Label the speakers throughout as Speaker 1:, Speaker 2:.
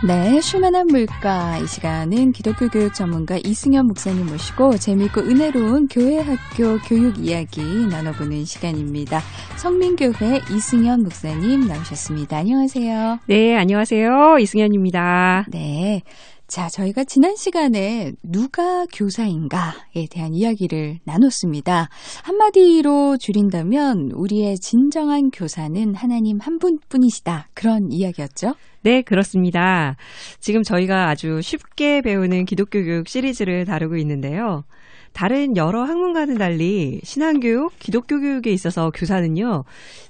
Speaker 1: 네, 쉴만한 물가. 이 시간은 기독교 교육 전문가 이승현 목사님 모시고 재미있고 은혜로운 교회 학교 교육 이야기 나눠보는 시간입니다. 성민교회 이승현 목사님 나오셨습니다. 안녕하세요.
Speaker 2: 네, 안녕하세요. 이승현입니다.
Speaker 1: 네. 자, 저희가 지난 시간에 누가 교사인가에 대한 이야기를 나눴습니다. 한마디로 줄인다면 우리의 진정한 교사는 하나님 한 분뿐이시다. 그런 이야기였죠?
Speaker 2: 네, 그렇습니다. 지금 저희가 아주 쉽게 배우는 기독교 교육 시리즈를 다루고 있는데요. 다른 여러 학문과는 달리 신앙교육, 기독교 교육에 있어서 교사는요,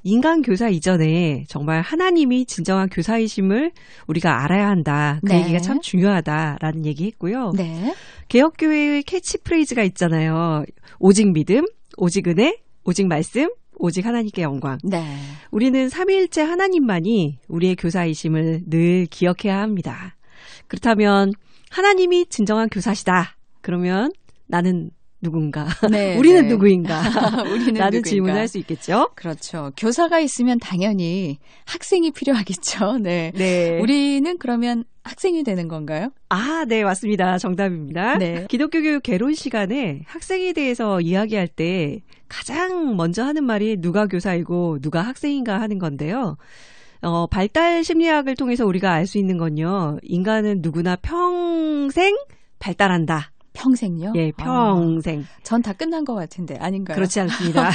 Speaker 2: 인간 교사 이전에 정말 하나님이 진정한 교사이심을 우리가 알아야 한다. 그 얘기가 참 중요하다라는 얘기했고요.
Speaker 1: 네.
Speaker 2: 개혁교회의 캐치프레이즈가 있잖아요. 오직 믿음, 오직 은혜, 오직 말씀, 오직 하나님께 영광.
Speaker 1: 네.
Speaker 2: 우리는 삼위일체 하나님만이 우리의 교사이심을 늘 기억해야 합니다. 그렇다면 하나님이 진정한 교사시다. 그러면 나는 누군가?
Speaker 1: 네,
Speaker 2: 우리는
Speaker 1: 네.
Speaker 2: 누구인가?
Speaker 1: 우리는
Speaker 2: 라는
Speaker 1: 누구인가?
Speaker 2: 질문을 할 수 있겠죠?
Speaker 1: 그렇죠. 교사가 있으면 당연히 학생이 필요하겠죠. 네.
Speaker 2: 네.
Speaker 1: 우리는 그러면 학생이 되는 건가요?
Speaker 2: 아, 네, 맞습니다. 정답입니다.
Speaker 1: 네.
Speaker 2: 기독교 교육 개론 시간에 학생에 대해서 이야기할 때 가장 먼저 하는 말이 누가 교사이고 누가 학생인가 하는 건데요. 발달 심리학을 통해서 우리가 알 수 있는 건요. 인간은 누구나 평생 발달한다.
Speaker 1: 평생요?
Speaker 2: 예, 평생.
Speaker 1: 전 다 끝난 것 같은데 아닌가요?
Speaker 2: 그렇지 않습니다.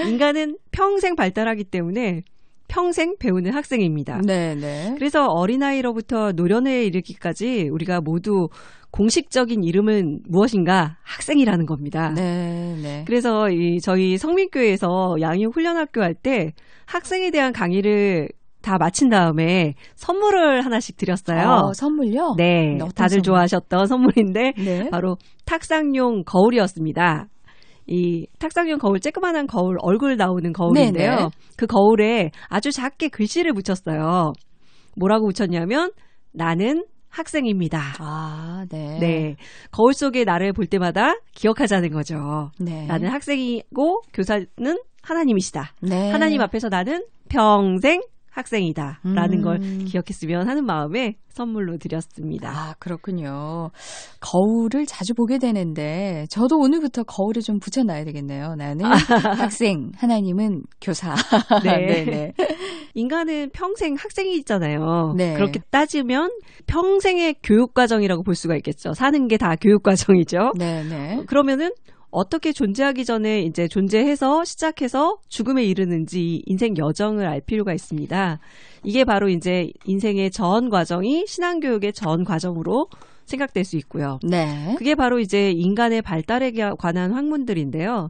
Speaker 2: 인간은 평생 발달하기 때문에 평생 배우는 학생입니다.
Speaker 1: 네네.
Speaker 2: 그래서 어린아이로부터 노년에 이르기까지 우리가 모두 공식적인 이름은 무엇인가? 학생이라는 겁니다.
Speaker 1: 네네.
Speaker 2: 그래서 저희 성민교회에서 양육훈련학교 할 때 학생에 대한 강의를 다 마친 다음에 선물을 하나씩 드렸어요.
Speaker 1: 선물요?
Speaker 2: 네, 다들
Speaker 1: 선물?
Speaker 2: 좋아하셨던 선물인데
Speaker 1: 네.
Speaker 2: 바로 탁상용 거울이었습니다. 이 탁상용 거울, 쬐끄만한 거울, 얼굴 나오는 거울인데요.
Speaker 1: 네네.
Speaker 2: 그 거울에 아주 작게 글씨를 붙였어요. 뭐라고 붙였냐면 나는 학생입니다.
Speaker 1: 아, 네.
Speaker 2: 네, 거울 속에 나를 볼 때마다 기억하자는 거죠.
Speaker 1: 네.
Speaker 2: 나는 학생이고 교사는 하나님이시다.
Speaker 1: 네.
Speaker 2: 하나님 앞에서 나는 평생 학생이다 라는 걸 기억했으면 하는 마음에 선물로 드렸습니다.
Speaker 1: 아, 그렇군요. 거울을 자주 보게 되는데 저도 오늘부터 거울에 좀 붙여놔야 되겠네요. 나는 학생, 하나님은 교사.
Speaker 2: 네.
Speaker 1: 네네.
Speaker 2: 인간은 평생 학생이 있잖아요.
Speaker 1: 네.
Speaker 2: 그렇게 따지면 평생의 교육과정이라고 볼 수가 있겠죠. 사는 게 다 교육과정이죠.
Speaker 1: 네네.
Speaker 2: 그러면은 어떻게 존재하기 전에 이제 존재해서 시작해서 죽음에 이르는지 인생 여정을 알 필요가 있습니다. 이게 바로 이제 인생의 전 과정이 신앙교육의 전 과정으로 생각될 수 있고요.
Speaker 1: 네.
Speaker 2: 그게 바로 이제 인간의 발달에 관한 학문들인데요.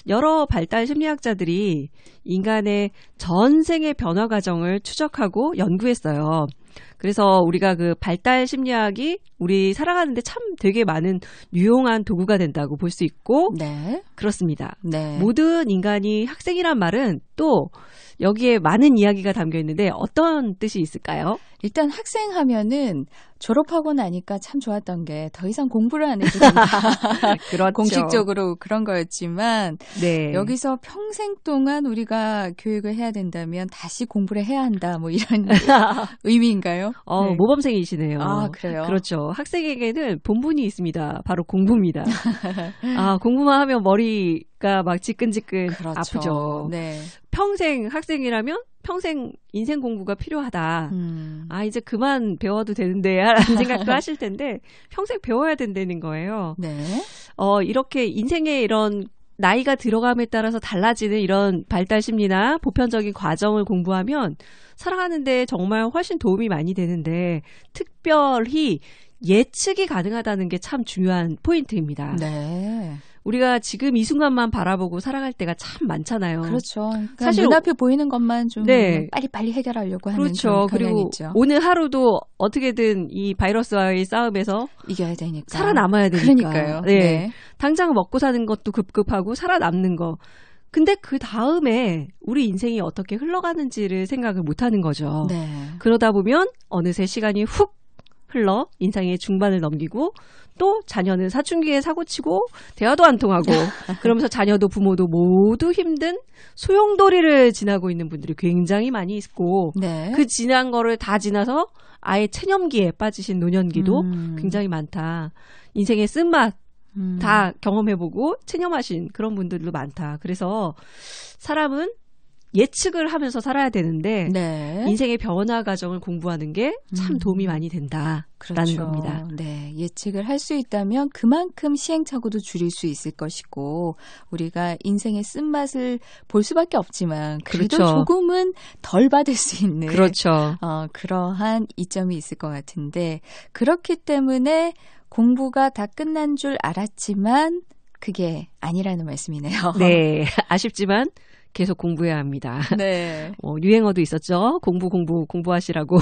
Speaker 2: 여러 발달 심리학자들이 인간의 전생의 변화 과정을 추적하고 연구했어요. 그래서 우리가 그 발달 심리학이 우리 살아가는데 참 되게 많은 유용한 도구가 된다고 볼 수 있고
Speaker 1: 네.
Speaker 2: 그렇습니다.
Speaker 1: 네.
Speaker 2: 모든 인간이 학생이란 말은 또 여기에 많은 이야기가 담겨 있는데 어떤 뜻이 있을까요?
Speaker 1: 일단 학생 하면은 졸업하고 나니까 참 좋았던 게 더 이상 공부를 안 해도 된다.
Speaker 2: 그렇죠.
Speaker 1: 공식적으로 그런 거였지만
Speaker 2: 네.
Speaker 1: 여기서 평생 동안 우리가 교육을 해야 된다면 다시 공부를 해야 한다. 뭐 이런 의미인가요? 네.
Speaker 2: 모범생이시네요.
Speaker 1: 아, 그래요?
Speaker 2: 그렇죠. 학생에게는 본분이 있습니다. 바로 공부입니다. 아, 공부만 하면 머리가 막 지끈지끈
Speaker 1: 그렇죠.
Speaker 2: 아프죠.
Speaker 1: 네.
Speaker 2: 평생 학생이라면 평생 인생 공부가 필요하다. 아, 이제 그만 배워도 되는데 라는 생각도 하실 텐데 평생 배워야 된다는 거예요.
Speaker 1: 네.
Speaker 2: 이렇게 인생의 이런 나이가 들어감에 따라서 달라지는 이런 발달 심리나 보편적인 과정을 공부하면 살아가는데 정말 훨씬 도움이 많이 되는데 특별히 예측이 가능하다는 게 참 중요한 포인트입니다.
Speaker 1: 네.
Speaker 2: 우리가 지금 이 순간만 바라보고 살아갈 때가 참 많잖아요.
Speaker 1: 그렇죠. 그러니까
Speaker 2: 사실
Speaker 1: 눈앞에 보이는 것만 좀
Speaker 2: 네.
Speaker 1: 빨리빨리 해결하려고 하는
Speaker 2: 그렇죠.
Speaker 1: 그런 경향이
Speaker 2: 그리고
Speaker 1: 있죠.
Speaker 2: 오늘 하루도 어떻게든 이 바이러스와의 싸움에서
Speaker 1: 이겨야 되니까.
Speaker 2: 살아남아야 되니까.
Speaker 1: 그러니까요.
Speaker 2: 네.
Speaker 1: 네.
Speaker 2: 당장 먹고 사는 것도 급급하고 살아남는 거. 근데 그 다음에 우리 인생이 어떻게 흘러가는지를 생각을 못하는 거죠.
Speaker 1: 네.
Speaker 2: 그러다 보면 어느새 시간이 훅 흘러 인생의 중반을 넘기고 또 자녀는 사춘기에 사고치고 대화도 안 통하고 그러면서 자녀도 부모도 모두 힘든 소용돌이를 지나고 있는 분들이 굉장히 많이 있고
Speaker 1: 네.
Speaker 2: 그 지난 거를 다 지나서 아예 체념기에 빠지신 노년기도 굉장히 많다. 인생의 쓴맛 다 경험해보고 체념하신 그런 분들도 많다. 그래서 사람은 예측을 하면서 살아야 되는데
Speaker 1: 네.
Speaker 2: 인생의 변화 과정을 공부하는 게 참 도움이 많이 된다라는
Speaker 1: 그렇죠.
Speaker 2: 겁니다.
Speaker 1: 네, 예측을 할 수 있다면 그만큼 시행착오도 줄일 수 있을 것이고 우리가 인생의 쓴맛을 볼 수밖에 없지만 그래도
Speaker 2: 그렇죠.
Speaker 1: 조금은 덜 받을 수 있는
Speaker 2: 그렇죠.
Speaker 1: 그러한 이점이 있을 것 같은데 그렇기 때문에 공부가 다 끝난 줄 알았지만 그게 아니라는 말씀이네요.
Speaker 2: 네, 아쉽지만 계속 공부해야 합니다.
Speaker 1: 네.
Speaker 2: 유행어도 있었죠. 공부하시라고.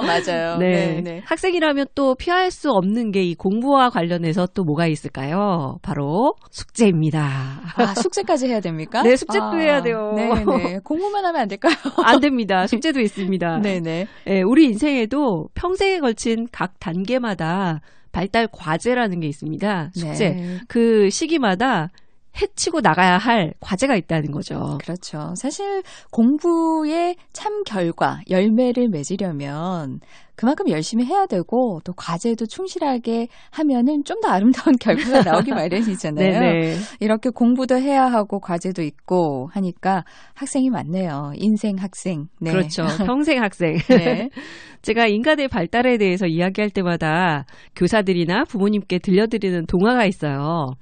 Speaker 1: 맞아요.
Speaker 2: 네.
Speaker 1: 네, 네.
Speaker 2: 학생이라면 또 피할 수 없는 게 이 공부와 관련해서 또 뭐가 있을까요? 바로 숙제입니다.
Speaker 1: 숙제까지 해야 됩니까?
Speaker 2: 네, 숙제도 해야 돼요.
Speaker 1: 네네. 공부만 하면 안 될까요?
Speaker 2: 안 됩니다. 숙제도 있습니다.
Speaker 1: 네네.
Speaker 2: 네, 우리 인생에도 평생에 걸친 각 단계마다 발달 과제라는 게 있습니다. 숙제.
Speaker 1: 네.
Speaker 2: 그 시기마다 해치고 나가야 할 과제가 있다는 거죠.
Speaker 1: 그렇죠. 사실 공부의 참 결과, 열매를 맺으려면 그만큼 열심히 해야 되고 또 과제도 충실하게 하면은 좀 더 아름다운 결과가 나오기 마련이잖아요.
Speaker 2: 네네.
Speaker 1: 이렇게 공부도 해야 하고 과제도 있고 하니까 학생이 많네요. 인생 학생. 네.
Speaker 2: 그렇죠. 평생 학생.
Speaker 1: 네.
Speaker 2: 제가 인간의 발달에 대해서 이야기할 때마다 교사들이나 부모님께 들려드리는 동화가 있어요.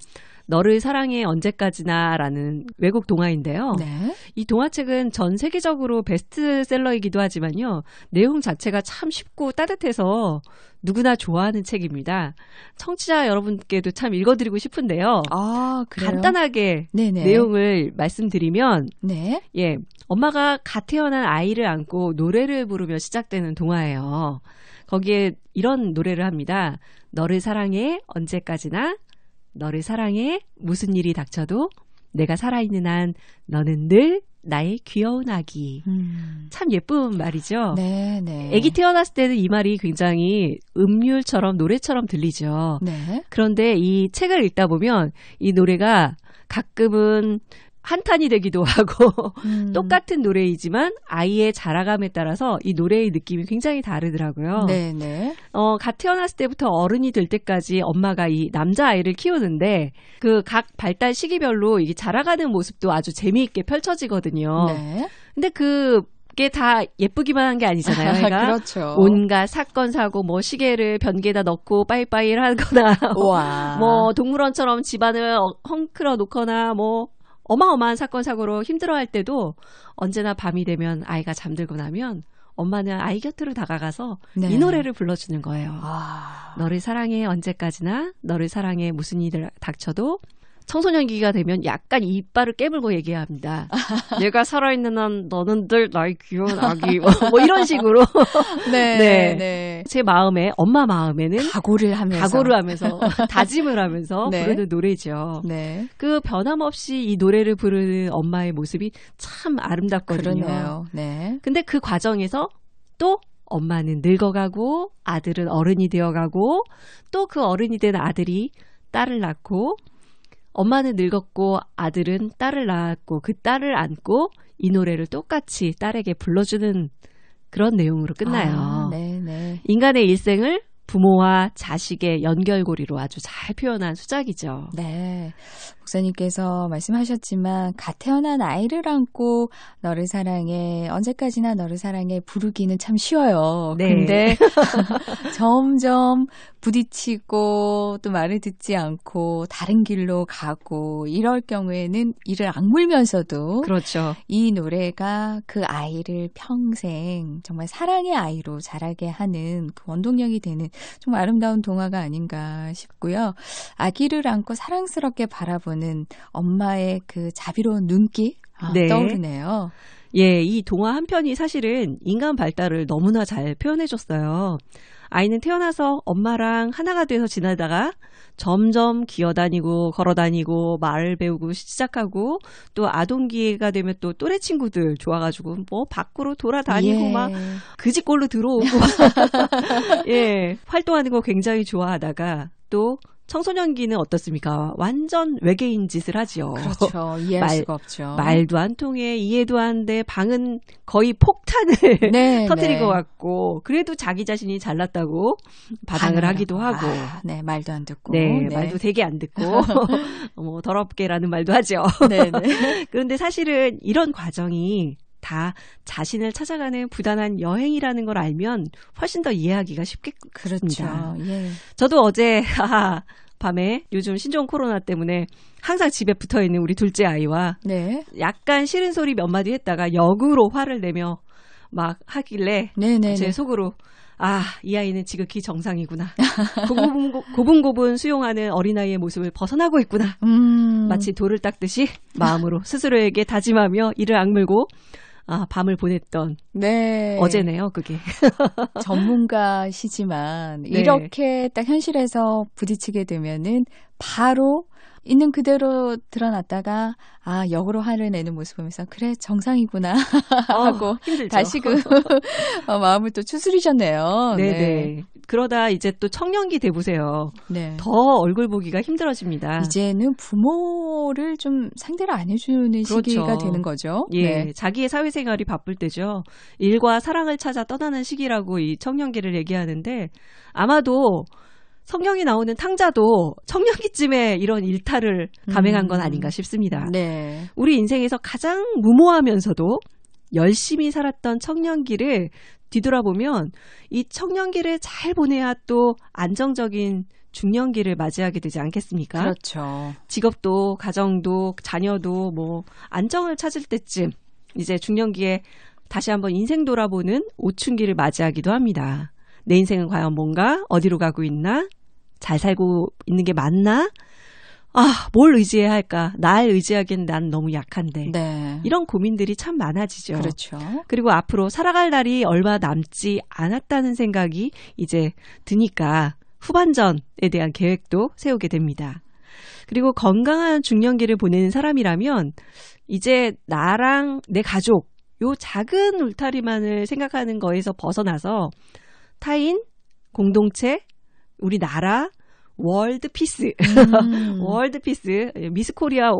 Speaker 2: 너를 사랑해 언제까지나 라는 외국 동화인데요.
Speaker 1: 네.
Speaker 2: 이 동화책은 전 세계적으로 베스트셀러이기도 하지만요. 내용 자체가 참 쉽고 따뜻해서 누구나 좋아하는 책입니다. 청취자 여러분께도 참 읽어드리고 싶은데요.
Speaker 1: 아, 그래요?
Speaker 2: 간단하게
Speaker 1: 네네.
Speaker 2: 내용을 말씀드리면
Speaker 1: 네.
Speaker 2: 예, 엄마가 갓 태어난 아이를 안고 노래를 부르며 시작되는 동화예요. 거기에 이런 노래를 합니다. 너를 사랑해 언제까지나 너를 사랑해 무슨 일이 닥쳐도 내가 살아있는 한 너는 늘 나의 귀여운 아기. 참 예쁜 말이죠.
Speaker 1: 네네.
Speaker 2: 아기 태어났을 때는 이 말이 굉장히 음율처럼 노래처럼 들리죠.
Speaker 1: 네.
Speaker 2: 그런데 이 책을 읽다 보면 이 노래가 가끔은 한탄이 되기도 하고 똑같은 노래이지만 아이의 자라감에 따라서 이 노래의 느낌이 굉장히 다르더라고요.
Speaker 1: 네네.
Speaker 2: 갓 태어났을 때부터 어른이 될 때까지 엄마가 이 남자아이를 키우는데 그 각 발달 시기별로 이게 자라가는 모습도 아주 재미있게 펼쳐지거든요.
Speaker 1: 네.
Speaker 2: 근데 그게 다 예쁘기만 한 게 아니잖아요. 애가
Speaker 1: 그렇죠.
Speaker 2: 온갖 사건 사고 뭐 시계를 변기에다 넣고 빠이빠이를 하거나
Speaker 1: 우와.
Speaker 2: 뭐 동물원처럼 집안을 헝클어 놓거나 뭐 어마어마한 사건 사고로 힘들어할 때도 언제나 밤이 되면 아이가 잠들고 나면 엄마는 아이 곁으로 다가가서
Speaker 1: 네.
Speaker 2: 이 노래를 불러주는 거예요.
Speaker 1: 아.
Speaker 2: 너를 사랑해 언제까지나 너를 사랑해 무슨 일을 닥쳐도 청소년기가 되면 약간 이빨을 깨물고 얘기해야 합니다. 내가 살아있는 한 너는 늘 나의 귀여운 아기 뭐 이런 식으로
Speaker 1: 네,
Speaker 2: 네.
Speaker 1: 네.
Speaker 2: 제 마음에 엄마 마음에는
Speaker 1: 각오를 하면서
Speaker 2: 다짐을 하면서
Speaker 1: 네.
Speaker 2: 부르는 노래죠.
Speaker 1: 네.
Speaker 2: 그 변함없이 이 노래를 부르는 엄마의 모습이 참 아름답거든요.
Speaker 1: 그러네요. 네.
Speaker 2: 근데 그 과정에서 또 엄마는 늙어가고 아들은 어른이 되어가고 또 그 어른이 된 아들이 딸을 낳고 엄마는 늙었고 아들은 딸을 낳았고 그 딸을 안고 이 노래를 똑같이 딸에게 불러주는 그런 내용으로 끝나요.
Speaker 1: 아, 네.
Speaker 2: 인간의 일생을 부모와 자식의 연결고리로 아주 잘 표현한 수작이죠.
Speaker 1: 네. 목사님께서 말씀하셨지만 갓 태어난 아이를 안고 너를 사랑해 언제까지나 너를 사랑해 부르기는 참 쉬워요.
Speaker 2: 네.
Speaker 1: 근데 점점 부딪히고 또 말을 듣지 않고 다른 길로 가고 이럴 경우에는 이를 악물면서도
Speaker 2: 그렇죠.
Speaker 1: 이 노래가 그 아이를 평생 정말 사랑의 아이로 자라게 하는 그 원동력이 되는 정말 아름다운 동화가 아닌가 싶고요. 아기를 안고 사랑스럽게 바라보는 엄마의 그 자비로운 눈길
Speaker 2: 네.
Speaker 1: 떠오르네요.
Speaker 2: 예, 이 동화 한 편이 사실은 인간 발달을 너무나 잘 표현해줬어요. 아이는 태어나서 엄마랑 하나가 돼서 지내다가 점점 기어다니고 걸어다니고 말을 배우고 시작하고 또 아동기가 되면 또 또래 친구들 좋아가지고 뭐 밖으로 돌아다니고
Speaker 1: 예.
Speaker 2: 막 그지꼴로 들어오고 예, 활동하는 거 굉장히 좋아하다가 또 청소년기는 어떻습니까? 완전 외계인 짓을 하지요.
Speaker 1: 그렇죠. 이해할 수가 없죠.
Speaker 2: 말도 안 통해, 이해도 안 돼. 방은 거의 폭탄을
Speaker 1: 네,
Speaker 2: 터뜨린
Speaker 1: 네.
Speaker 2: 것 같고 그래도 자기 자신이 잘났다고 바당을 하기도 하고
Speaker 1: 네, 말도 안 듣고.
Speaker 2: 네, 말도 되게 안 듣고 뭐 더럽게라는 말도 하죠.
Speaker 1: 네, 네.
Speaker 2: 그런데 사실은 이런 과정이 다 자신을 찾아가는 부단한 여행이라는 걸 알면 훨씬 더 이해하기가 쉽겠습니다.
Speaker 1: 그렇죠. 예.
Speaker 2: 저도 어제 밤에 요즘 신종 코로나 때문에 항상 집에 붙어있는 우리 둘째 아이와
Speaker 1: 네.
Speaker 2: 약간 싫은 소리 몇 마디 했다가 역으로 화를 내며 막 하길래
Speaker 1: 네네.
Speaker 2: 제 속으로 이 아이는 지극히 정상이구나. 고분고분 수용하는 어린아이의 모습을 벗어나고 있구나. 마치 돌을 닦듯이 마음으로 스스로에게 다짐하며 이를 악물고 밤을 보냈던
Speaker 1: 네.
Speaker 2: 어제네요, 그게.
Speaker 1: 전문가시지만
Speaker 2: 네.
Speaker 1: 이렇게 딱 현실에서 부딪히게 되면은 바로 있는 그대로 드러났다가 역으로 화를 내는 모습 보면서 그래 정상이구나 하고
Speaker 2: 힘들죠.
Speaker 1: 다시 마음을 또 추스리셨네요.
Speaker 2: 네네.
Speaker 1: 네.
Speaker 2: 그러다 이제 또 청년기 돼보세요.
Speaker 1: 네.
Speaker 2: 더 얼굴 보기가 힘들어집니다.
Speaker 1: 이제는 부모를 좀 상대를 안 해주는
Speaker 2: 그렇죠.
Speaker 1: 시기가 되는 거죠.
Speaker 2: 예,
Speaker 1: 네.
Speaker 2: 자기의 사회생활이 바쁠 때죠. 일과 사랑을 찾아 떠나는 시기라고 이 청년기를 얘기하는데 아마도 성경이 나오는 탕자도 청년기쯤에 이런 일탈을 감행한 건 아닌가 싶습니다.
Speaker 1: 네.
Speaker 2: 우리 인생에서 가장 무모하면서도 열심히 살았던 청년기를 뒤돌아보면 이 청년기를 잘 보내야 또 안정적인 중년기를 맞이하게 되지 않겠습니까?
Speaker 1: 그렇죠.
Speaker 2: 직업도 가정도 자녀도 뭐 안정을 찾을 때쯤 이제 중년기에 다시 한번 인생 돌아보는 오춘기를 맞이하기도 합니다. 내 인생은 과연 뭔가? 어디로 가고 있나? 잘 살고 있는 게 맞나? 뭘 의지해야 할까? 날 의지하기엔 난 너무 약한데.
Speaker 1: 네.
Speaker 2: 이런 고민들이 참 많아지죠.
Speaker 1: 그렇죠.
Speaker 2: 그리고 앞으로 살아갈 날이 얼마 남지 않았다는 생각이 이제 드니까 후반전에 대한 계획도 세우게 됩니다. 그리고 건강한 중년기를 보내는 사람이라면 이제 나랑 내 가족, 요 작은 울타리만을 생각하는 거에서 벗어나서 타인, 공동체, 우리나라, 월드 피스. 월드 피스. 미스 코리아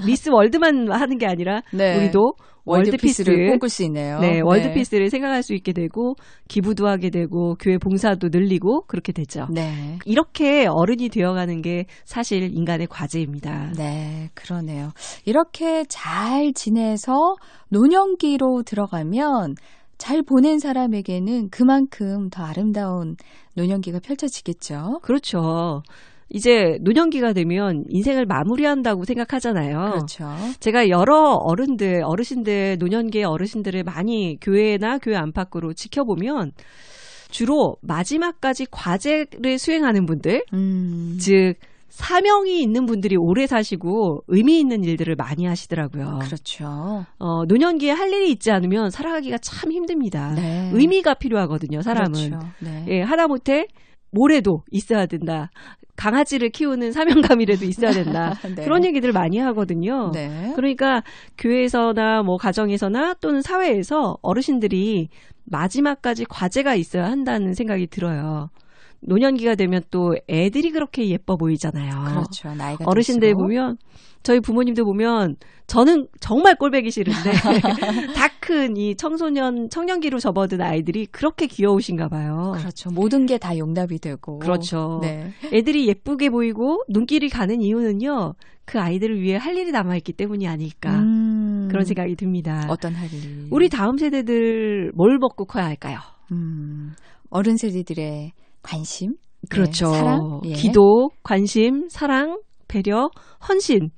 Speaker 2: 미스 월드만 하는 게 아니라
Speaker 1: 네.
Speaker 2: 우리도 월드
Speaker 1: 피스를 꿈꿀 수 있네요.
Speaker 2: 네, 월드 피스를 생각할 수 있게 되고 기부도 하게 되고 교회 봉사도 늘리고 그렇게 되죠.
Speaker 1: 네.
Speaker 2: 이렇게 어른이 되어가는 게 사실 인간의 과제입니다.
Speaker 1: 네, 그러네요. 이렇게 잘 지내서 노년기로 들어가면 잘 보낸 사람에게는 그만큼 더 아름다운 노년기가 펼쳐지겠죠.
Speaker 2: 그렇죠. 이제 노년기가 되면 인생을 마무리한다고 생각하잖아요.
Speaker 1: 그렇죠.
Speaker 2: 제가 여러 어르신들, 노년기의 어르신들을 많이 교회나 교회 안팎으로 지켜보면 주로 마지막까지 과제를 수행하는 분들, 즉 사명이 있는 분들이 오래 사시고 의미 있는 일들을 많이 하시더라고요.
Speaker 1: 그렇죠.
Speaker 2: 노년기에 할 일이 있지 않으면 살아가기가 참 힘듭니다.
Speaker 1: 네.
Speaker 2: 의미가 필요하거든요, 사람은.
Speaker 1: 그렇죠. 네.
Speaker 2: 예, 하다못해 모래도 있어야 된다. 강아지를 키우는 사명감이라도 있어야 된다.
Speaker 1: 네.
Speaker 2: 그런 얘기들 많이 하거든요.
Speaker 1: 네.
Speaker 2: 그러니까 교회에서나 뭐 가정에서나 또는 사회에서 어르신들이 마지막까지 과제가 있어야 한다는 생각이 들어요. 노년기가 되면 또 애들이 그렇게 예뻐 보이잖아요.
Speaker 1: 그렇죠. 나이가
Speaker 2: 어르신들
Speaker 1: 들수록.
Speaker 2: 보면 저희 부모님들 보면 저는 정말 꼴보기 싫은데 다 큰 이 청년기로 접어든 아이들이 그렇게 귀여우신가 봐요.
Speaker 1: 그렇죠. 모든 게 다 용납이 되고.
Speaker 2: 그렇죠.
Speaker 1: 네.
Speaker 2: 애들이 예쁘게 보이고 눈길이 가는 이유는요. 그 아이들을 위해 할 일이 남아있기 때문이 아닐까. 그런 생각이 듭니다.
Speaker 1: 어떤 할 일?
Speaker 2: 우리 다음 세대들 뭘 먹고 커야 할까요?
Speaker 1: 어른 세대들의 관심,
Speaker 2: 그렇죠.
Speaker 1: 네, 사랑, 예.
Speaker 2: 기도, 관심, 사랑, 배려, 헌신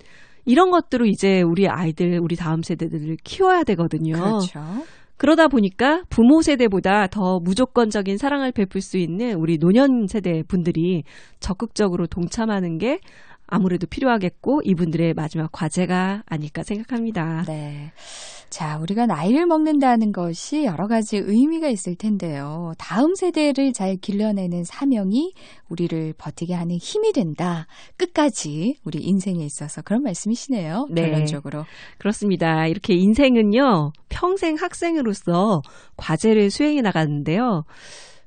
Speaker 2: 이런 것들로 이제 우리 아이들, 우리 다음 세대들을 키워야 되거든요.
Speaker 1: 그렇죠.
Speaker 2: 그러다 보니까 부모 세대보다 더 무조건적인 사랑을 베풀 수 있는 우리 노년 세대 분들이 적극적으로 동참하는 게 아무래도 필요하겠고 이분들의 마지막 과제가 아닐까 생각합니다.
Speaker 1: 네. 자, 우리가 나이를 먹는다는 것이 여러 가지 의미가 있을 텐데요. 다음 세대를 잘 길러내는 사명이 우리를 버티게 하는 힘이 된다. 끝까지 우리 인생에 있어서 그런 말씀이시네요.
Speaker 2: 네.
Speaker 1: 결론적으로.
Speaker 2: 그렇습니다. 이렇게 인생은요. 평생 학생으로서 과제를 수행해 나가는데요.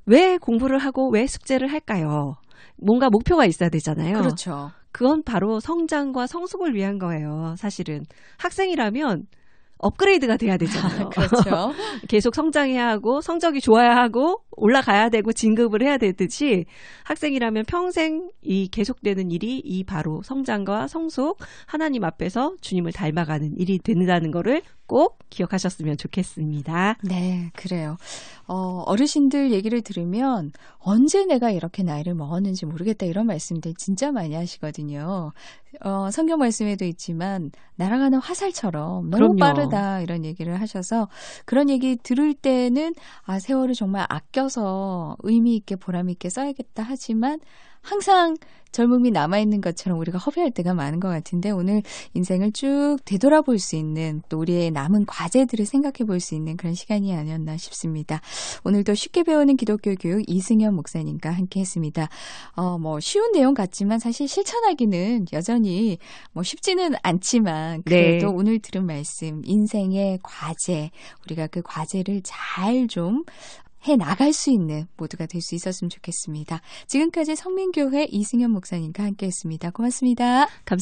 Speaker 2: 왜 공부를 하고 왜 숙제를 할까요? 뭔가 목표가 있어야 되잖아요.
Speaker 1: 그렇죠.
Speaker 2: 그건 바로 성장과 성숙을 위한 거예요. 사실은 학생이라면 업그레이드가 돼야 되잖아요.
Speaker 1: 그렇죠.
Speaker 2: 계속 성장해야 하고 성적이 좋아야 하고 올라가야 되고 진급을 해야 되듯이 학생이라면 평생 이 계속되는 일이 이 바로 성장과 성숙, 하나님 앞에서 주님을 닮아가는 일이 된다는 거를 꼭 기억하셨으면 좋겠습니다.
Speaker 1: 네, 그래요. 어르신들 얘기를 들으면 언제 내가 이렇게 나이를 먹었는지 모르겠다 이런 말씀들 진짜 많이 하시거든요. 성경 말씀에도 있지만 날아가는 화살처럼 너무
Speaker 2: 그럼요.
Speaker 1: 빠르다 이런 얘기를 하셔서 그런 얘기 들을 때는 아, 세월을 정말 아껴서 의미 있게 보람 있게 써야겠다 하지만 항상 젊음이 남아있는 것처럼 우리가 허비할 때가 많은 것 같은데 오늘 인생을 쭉 되돌아볼 수 있는 또 우리의 남은 과제들을 생각해 볼 수 있는 그런 시간이 아니었나 싶습니다. 오늘도 쉽게 배우는 기독교 교육 이승현 목사님과 함께 했습니다. 쉬운 내용 같지만 사실 실천하기는 여전히 쉽지는 않지만 그래도
Speaker 2: 네.
Speaker 1: 오늘 들은 말씀 인생의 과제 우리가 그 과제를 잘 좀 해 나갈 수 있는 모두가 될 수 있었으면 좋겠습니다. 지금까지 성민교회 이승현 목사님과 함께했습니다. 고맙습니다.